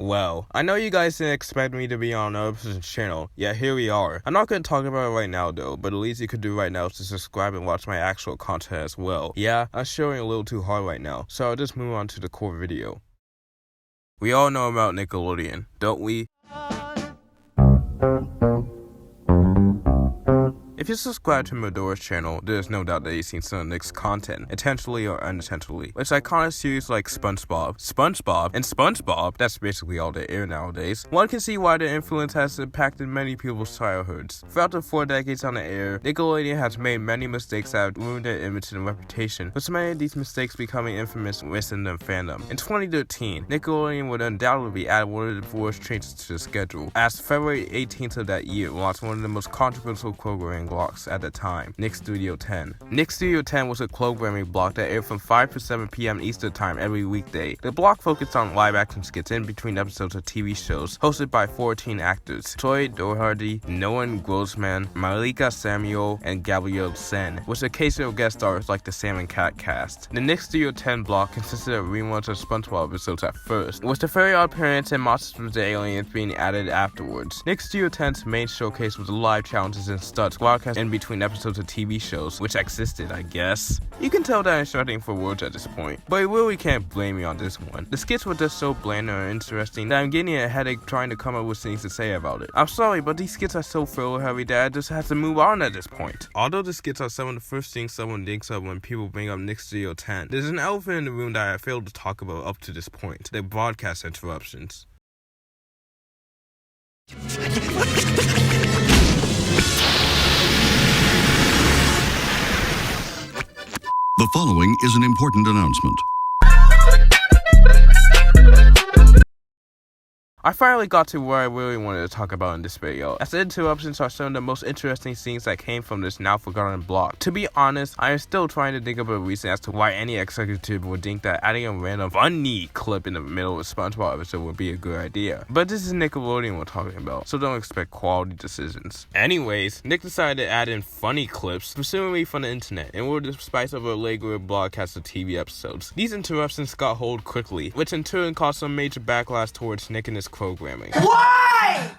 Well, I know you guys didn't expect me to be on another person's channel, yet here we are. I'm not going to talk about it right now though, but the least you could do right now is to subscribe and watch my actual content as well. Yeah, I'm showing a little too hard right now, so I'll just move on to the core video. We all know about Nickelodeon, don't we? If you subscribe to Medora's channel, there's no doubt that you've seen some of Nick's content, intentionally or unintentionally. It's iconic series like SpongeBob, that's basically all they air nowadays. One can see why their influence has impacted many people's childhoods. Throughout the 4 decades on the air, Nickelodeon has made many mistakes that have ruined their image and reputation, with so many of these mistakes becoming infamous within the fandom. In 2013, Nickelodeon would undoubtedly add one of the worst changes to the schedule, as February 18th of that year launched one of the most controversial programming blocks at the time, Nick Studio 10. Nick Studio 10 was a programming block that aired from 5 to 7 p.m. Eastern Time every weekday. The block focused on live-action skits in between episodes of TV shows, hosted by 14 actors: Troy Doherty, Noah Grossman, Malika Samuel, and Gabrielle Sen, with occasional guest stars like the Sam and Cat cast. The Nick Studio 10 block consisted of reruns of SpongeBob episodes at first, with the Very Odd Parents and Monsters vs. Aliens being added afterwards. Nick Studio 10's main showcase was the live challenges and stunts broadcast in between episodes of TV shows, which existed, I guess. You can tell that I'm struggling for words at this point, but you really can't blame me on this one. The skits were just so bland and uninteresting that I'm getting a headache trying to come up with things to say about it. I'm sorry, but these skits are so filler heavy that I just have to move on at this point. Although the skits are some of the first things someone thinks of when people bring up Nick Studio 10, there's an elephant in the room that I failed to talk about up to this point: the broadcast interruptions. The following is an important announcement. I finally got to where I really wanted to talk about in this video, as the interruptions are some of the most interesting scenes that came from this now forgotten block. To be honest, I am still trying to think of a reason as to why any executive would think that adding a random funny clip in the middle of a SpongeBob episode would be a good idea. But this is Nickelodeon we're talking about, so don't expect quality decisions. Anyways, Nick decided to add in funny clips, presumably from the internet, in order to spice up a regular broadcast of TV episodes. These interruptions got hold quickly, which in turn caused some major backlash towards Nick and his programming. Why?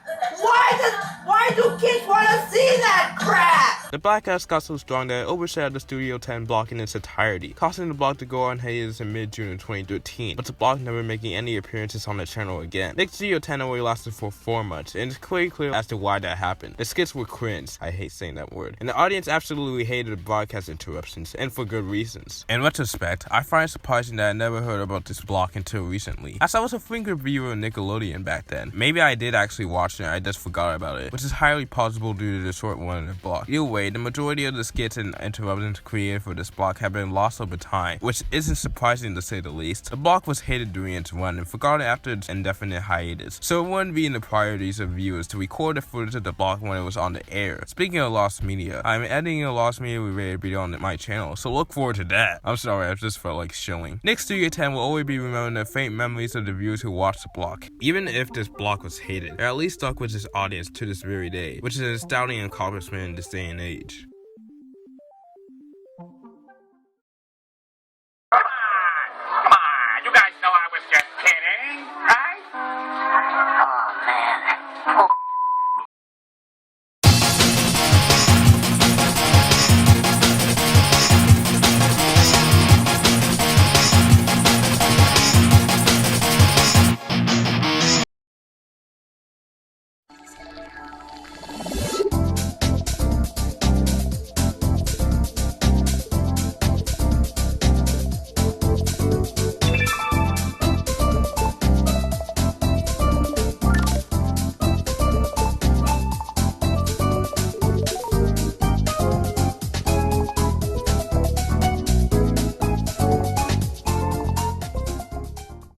Why do kids want to see that crap? The backlash got so strong that it overshadowed the Studio 10 block in its entirety, causing the block to go on hiatus in mid-June of 2013, but the block never making any appearances on the channel again. Nick Studio 10 only lasted for 4 months, and it's quite clear as to why that happened. The skits were cringe, I hate saying that word, and the audience absolutely hated the broadcast interruptions, and for good reasons. In retrospect, I find it surprising that I never heard about this block until recently, as I was a frequent viewer of Nickelodeon back then. Maybe I did actually watch it and I just forgot about it, which is highly possible due to the short run of the block. Either way, the majority of the skits and interruptions created for this block have been lost over time, which isn't surprising to say the least. The block was hated during its run and forgotten after its indefinite hiatus, so it wouldn't be in the priorities of viewers to record the footage of the block when it was on the air. Speaking of lost media, I'm editing a lost media related video on my channel, so look forward to that. I'm sorry, I just felt like shilling. Nick Studio 10 will always be remembering the faint memories of the viewers who watched the block. Even if this block was hated, it at least stuck with its audience to this very day, which is an astounding accomplishment in this day and age.